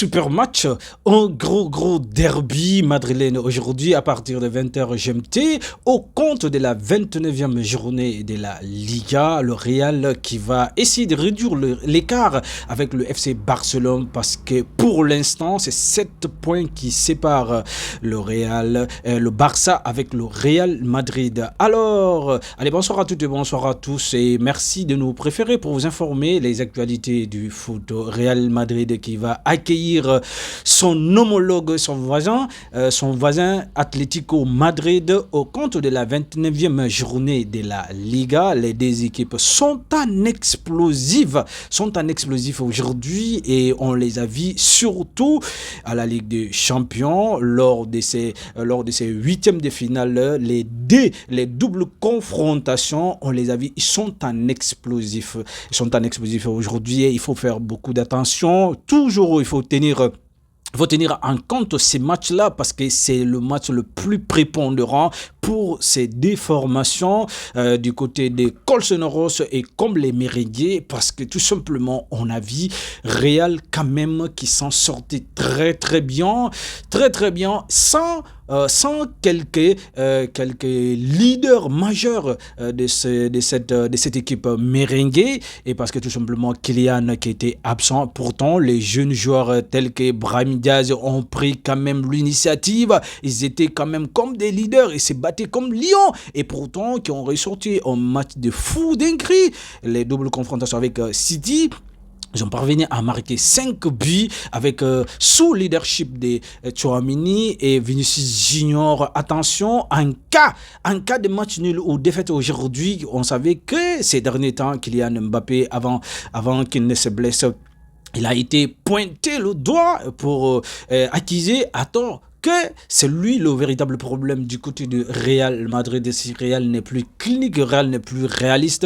super match, un gros derby madrilène aujourd'hui à partir de 20h GMT au compte de la 29e journée de la Liga. Le Real qui va essayer de réduire l'écart avec le FC Barcelone parce que pour l'instant c'est 7 points qui séparent le Barça avec le Real Madrid. Alors, allez, bonsoir à toutes et bonsoir à tous et merci de nous préférer pour vous informer les actualités du foot. Real Madrid qui va accueillir son homologue, son voisin Atlético Madrid au compte de la 29e journée de la Liga. Les deux équipes sont en explosive aujourd'hui et on les a vus surtout à la Ligue des Champions lors de ces huitièmes de finale. Les doubles confrontations, on les a vus, ils sont en explosif. Aujourd'hui. Il faut faire beaucoup d'attention. Toujours, il faut tenir en compte ces matchs-là parce que c'est le match le plus prépondérant pour ces déformations du côté des Colchoneros et comme les Merengues parce que tout simplement on a vu Real quand même qui s'en sortait très bien sans quelques leaders majeurs de cette équipe merengue et parce que tout simplement Kylian qui était absent. Pourtant les jeunes joueurs tels que Brahim Diaz ont pris quand même l'initiative. Ils étaient quand même comme des leaders, ils se battaient comme Lyon et pourtant qui ont ressorti un match de fou dinguerie. Les doubles confrontations avec City, ils ont parvenu à marquer 5 buts avec sous leadership de Tchouaméni et Vinicius Junior. Attention, en cas de match nul ou défaite aujourd'hui, on savait que ces derniers temps, Kylian Mbappé, avant qu'il ne se blesse, il a été pointé le doigt pour accuser à tort que c'est lui le véritable problème du côté de Real Madrid. Si Real n'est plus clinique, Real n'est plus réaliste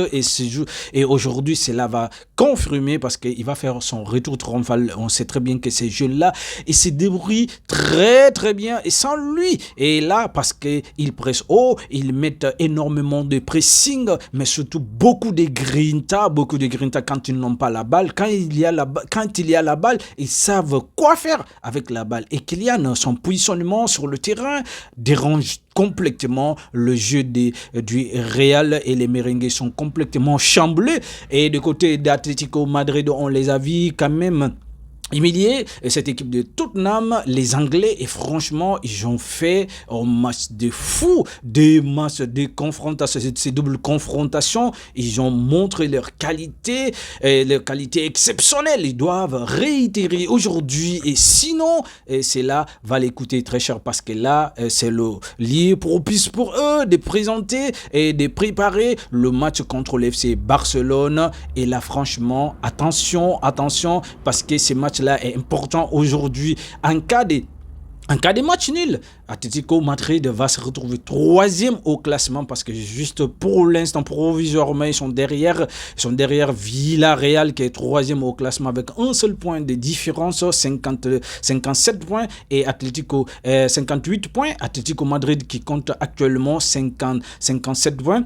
et aujourd'hui cela va confirmer parce qu'il va faire son retour triomphal. On sait très bien que ces jeunes-là, ils se débrouillent très bien et sans lui. Et là, parce qu'ils pressent haut, ils mettent énormément de pressing, mais surtout beaucoup de grinta quand ils n'ont pas la balle. Quand il y a la balle, ils savent quoi faire avec la balle. Et Kylian, son positionnement sur le terrain dérange complètement le jeu du Real et les merengues sont complètement chamboulés. Et du côté d'Atlético Madrid, on les a vus quand même humilier cette équipe de Tottenham, les Anglais, et franchement ils ont fait un match de fou, des matchs de confrontation, ces doubles confrontations, ils ont montré leur qualité exceptionnelle. Ils doivent réitérer aujourd'hui et sinon cela va les coûter très cher parce que là c'est le lieu propice pour eux de présenter et de préparer le match contre l'FC Barcelone. Et là franchement attention parce que ces matchs là est important aujourd'hui. En cas de match nul, Atlético Madrid va se retrouver 3e au classement parce que juste pour l'instant, provisoirement, ils sont derrière Villarreal qui est 3e au classement avec un seul point de différence, 57 points et 58 points. Atlético Madrid qui compte actuellement 57 points.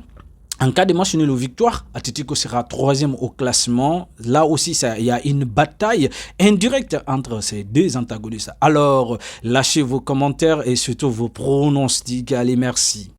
En cas de match nul ou victoire, Atlético sera 3e au classement. Là aussi, il y a une bataille indirecte entre ces deux antagonistes. Alors, lâchez vos commentaires et surtout vos pronostics. Allez, merci.